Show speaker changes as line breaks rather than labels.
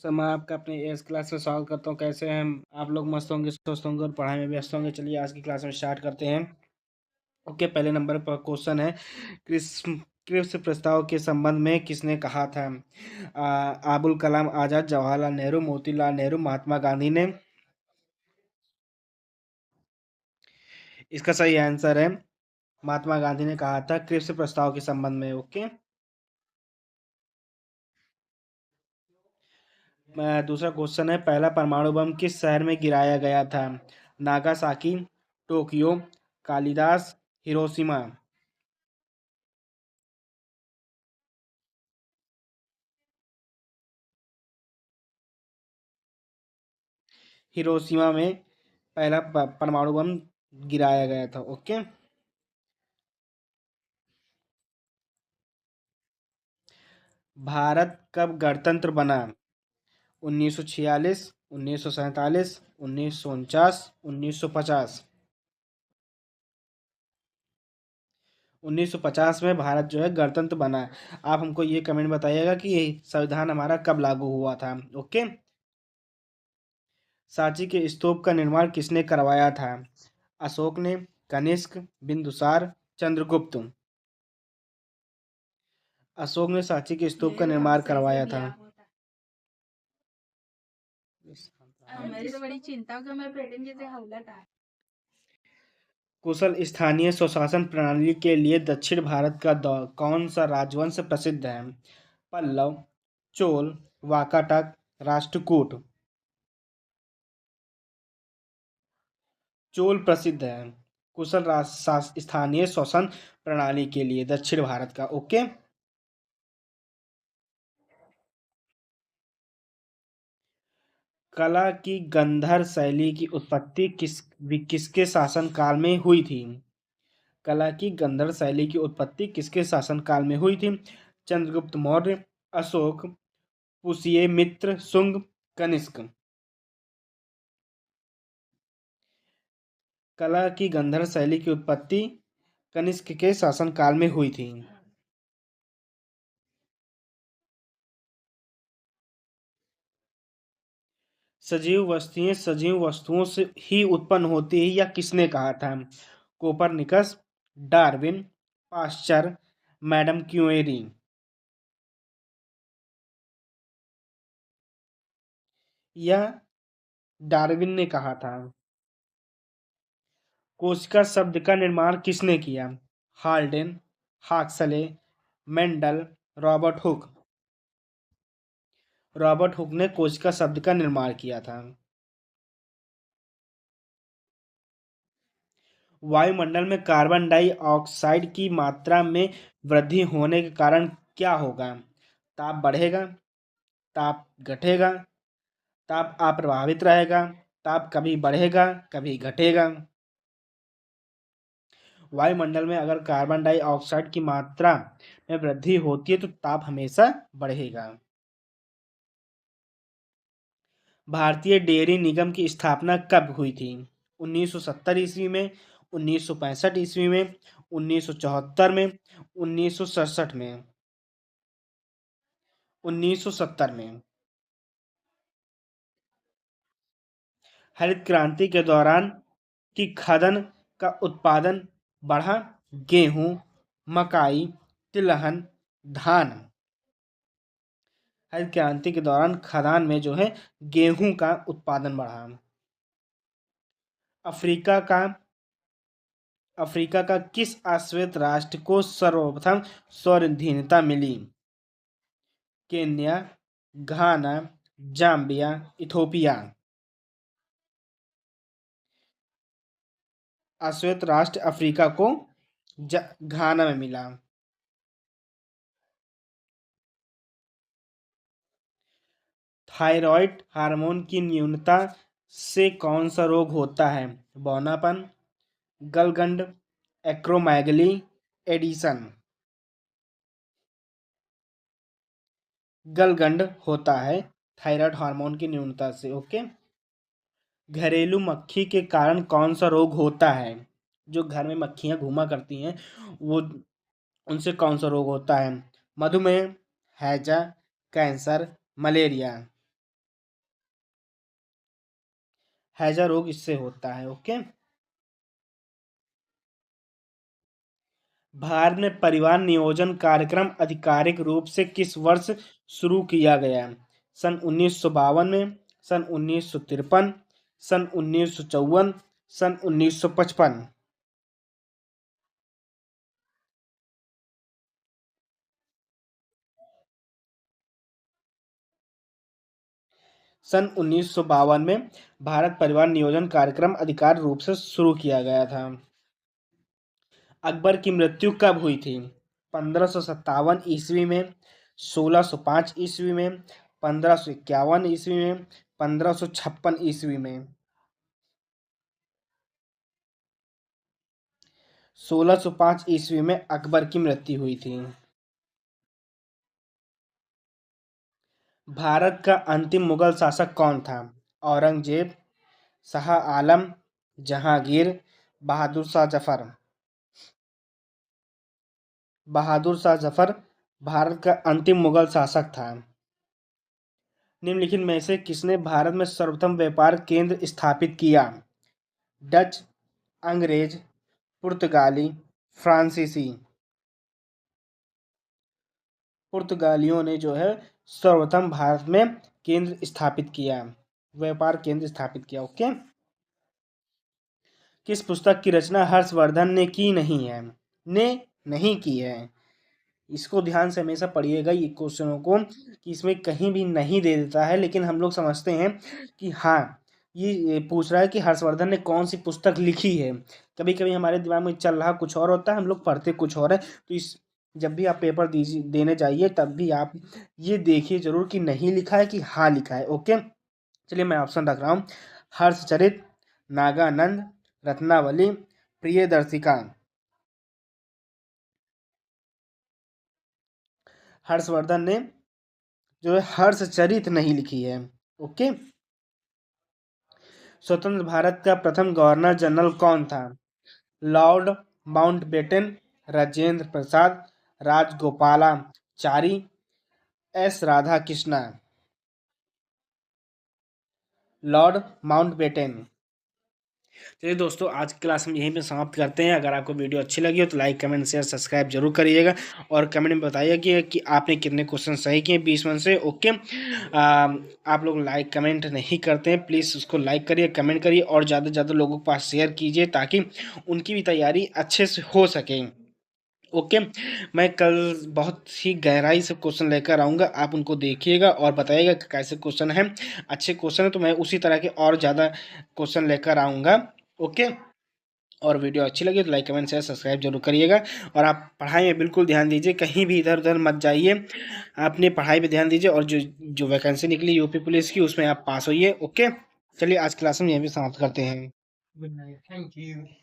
Sir मैं आपका अपने एस क्लास में स्वागत करता हूँ। कैसे हैं आप लोग? मस्त होंगे, स्वस्थ होंगे और पढ़ाई में व्यस्त होंगे। चलिए आज की क्लास में स्टार्ट करते हैं। ओके, पहले नंबर पर क्वेश्चन है, क्रिप्स प्रस्ताव के संबंध में किसने कहा था? अबुल कलाम आजाद, जवाहरलाल नेहरू, मोतीलाल नेहरू, महात्मा गांधी ने। इसका सही आंसर है महात्मा गांधी ने कहा था क्रिप्स प्रस्ताव के संबंध में। ओके, दूसरा क्वेश्चन है, पहला परमाणु बम किस शहर में गिराया गया था? Nagasaki, Tokyo, Kalidas, Hiroshima. Hiroshima में पहला परमाणु बम गिराया गया था। ओके, भारत कब गणतंत्र बना? 1946, 1947, 1949, 1950। 1950 में भारत जो है गणतंत्र बना है। आप हमको ये कमेंट बताइएगा कि ये संविधान हमारा कब लागू हुआ था। ओके, सांची के स्तूप का निर्माण किसने करवाया था? अशोक ने, कनिष्क, बिंदुसार, चंद्रगुप्त। अशोक ने सांची के स्तूप का निर्माण करवाया था।
मेरी तो बड़ी चिंता हो कि मैं प्रेटेंट जैसे हवलत है।
कुशल स्थानीय स्वशासन प्रणाली के लिए दक्षिण भारत का कौन सा राजवंश प्रसिद्ध है? पल्लव, चोल, वाकाटक, राष्ट्रकूट। चोल प्रसिद्ध है कुशल स्थानीय शासन प्रणाली के लिए दक्षिण भारत का। ओके, कला की गंधर्व शैली की उत्पत्ति किसके शासन काल में हुई थी? कला की गंधर्व शैली की उत्पत्ति किसके शासन काल में हुई थी? चंद्रगुप्त मौर्य, अशोक, पुष्यमित्र शुंग, कनिष्क। कला की गंधर्व शैली की उत्पत्ति कनिष्क के शासनकाल में हुई थी। सजीव वस्तुओं से ही उत्पन्न होती है, या किसने कहा था? Copernicus, Darwin, Pasteur, Madam Curie. यह डार्विन ने कहा था। कोशिका शब्द का निर्माण किसने किया? Haldane, Huxley, Mendel, Robert Hooke. Robert Hooke ने कोशिका शब्द का निर्माण किया था। वायुमंडल में कार्बन डाइऑक्साइड की मात्रा में वृद्धि होने के कारण क्या होगा? ताप बढ़ेगा, ताप घटेगा, ताप अप्रभावित रहेगा, ताप कभी बढ़ेगा कभी घटेगा। वायुमंडल में अगर कार्बन डाइऑक्साइड की मात्रा में वृद्धि होती है तो ताप हमेशा बढ़ेगा। भारतीय डेयरी निगम की स्थापना कब हुई थी? 1970 ईस्वी में, 1965 ईस्वी में, 1974 में, 1967 में। 1970 में। हरित क्रांति के दौरान की खाद्यान्न का उत्पादन बढ़ा? गेहूं, मकाई, तिलहन, धान। हरित क्रांति के दौरान खाद्यान्न में जो है गेहूं का उत्पादन बढ़ा। अफ्रीका का अफ्रीका का किस अश्वेत राष्ट्र को सर्वप्रथम स्वाधीनता मिली? केन्या, घाना, जाम्बिया, इथोपिया। अश्वेत राष्ट्र अफ्रीका को घाना में मिला। थायराइड हार्मोन की न्यूनता से कौन सा रोग होता है? बौनापन, गलगंड, एक्रोमेगली, एडिसन। गलगंड होता है थायराइड हार्मोन की न्यूनता से। ओके, घरेलू मक्खी के कारण कौन सा रोग होता है? जो घर में मक्खियां घूमा करती हैं वो, उनसे कौन सा रोग होता है? मधुमेह, हैजा, कैंसर, मलेरिया। हैजा रोग इससे होता है। ओके, भारत में परिवार नियोजन कार्यक्रम आधिकारिक रूप से किस वर्ष शुरू किया गया? सन 1952 में, सन 1953, सन 1954, सन 1955। सन 1952 में भारत परिवार नियोजन कार्यक्रम आधिकारिक रूप से शुरू किया गया था। अकबर की मृत्यु कब हुई थी? 1557 ईस्वी में, 1605 ईस्वी में, 1551 ईस्वी में, 1556 ईस्वी में। 1605 ईस्वी में अकबर की मृत्यु हुई थी। भारत का अंतिम मुगल शासक कौन था? औरंगजेब, शाह आलम, जहांगीर, बहादुर शाह जफर। बहादुर शाह जफर भारत का अंतिम मुगल शासक था। निम्नलिखित में से किसने भारत में सर्वप्रथम व्यापार केंद्र स्थापित किया? डच, अंग्रेज, पुर्तगाली, फ्रांसीसी। पुर्तगालियों ने जो है सर्वप्रथम भारत में केंद्र स्थापित किया, व्यापार केंद्र स्थापित किया। ओके, किस पुस्तक की रचना हर्षवर्धन ने की नहीं है? ने नहीं की है। इसको ध्यान से हमेशा पढ़िएगा ये क्वेश्चनों को, कि इसमें कहीं भी नहीं दे देता है, लेकिन हम लोग समझते हैं कि हाँ ये पूछ रहा है कि हर्षवर्धन ने कौन सी पुस्तक लिखी है। कभी कभी हमारे दिमाग में चल रहा कुछ और होता है, हम लोग पढ़ते कुछ और है। तो इस जब भी आप पेपर दीजिए देने जाइए तब भी आप ये देखिए जरूर कि नहीं लिखा है कि हाँ लिखा है। ओके, चलिए मैं ऑप्शन रख रहा हूँ। हर्षचरित, नागानंद, रत्नावली, प्रियदर्शिका। हर्षवर्धन ने जो है हर्षचरित नहीं लिखी है। ओके, स्वतंत्र भारत का प्रथम गवर्नर जनरल कौन था? Lord Mountbatten, Rajendra Prasad, Rajagopalachari, S Radhakrishna. Lord Mountbatten. चलिए दोस्तों, आज की क्लास हम यहीं पे समाप्त करते हैं। अगर आपको वीडियो अच्छी लगी हो तो लाइक, कमेंट, शेयर, सब्सक्राइब जरूर करिएगा और कमेंट में बताइए कि आपने कितने क्वेश्चन सही किए 20 में से। ओके, आप लोग लाइक कमेंट नहीं करते हैं, प्लीज़ उसको लाइक करिए, कमेंट करिए और ज़्यादा से ज़्यादा लोगों के पास शेयर कीजिए ताकि उनकी भी तैयारी अच्छे से हो सके। ओके, मैं कल बहुत ही गहराई से क्वेश्चन लेकर आऊँगा, आप उनको देखिएगा और बताइएगा कि कैसे क्वेश्चन हैं। अच्छे क्वेश्चन है तो मैं उसी तरह के और ज़्यादा क्वेश्चन लेकर आऊँगा। ओके, और वीडियो अच्छी लगी तो लाइक, कमेंट, शेयर, सब्सक्राइब जरूर करिएगा और आप पढ़ाई में बिल्कुल ध्यान दीजिए, कहीं भी इधर उधर मत जाइए, अपने पढ़ाई पे ध्यान दीजिए और जो जो वैकेंसी निकली यूपी पुलिस की उसमें आप पास होइए। ओके, चलिए आज क्लास में यहीं पे समाप्त करते हैं। Good night, thank you.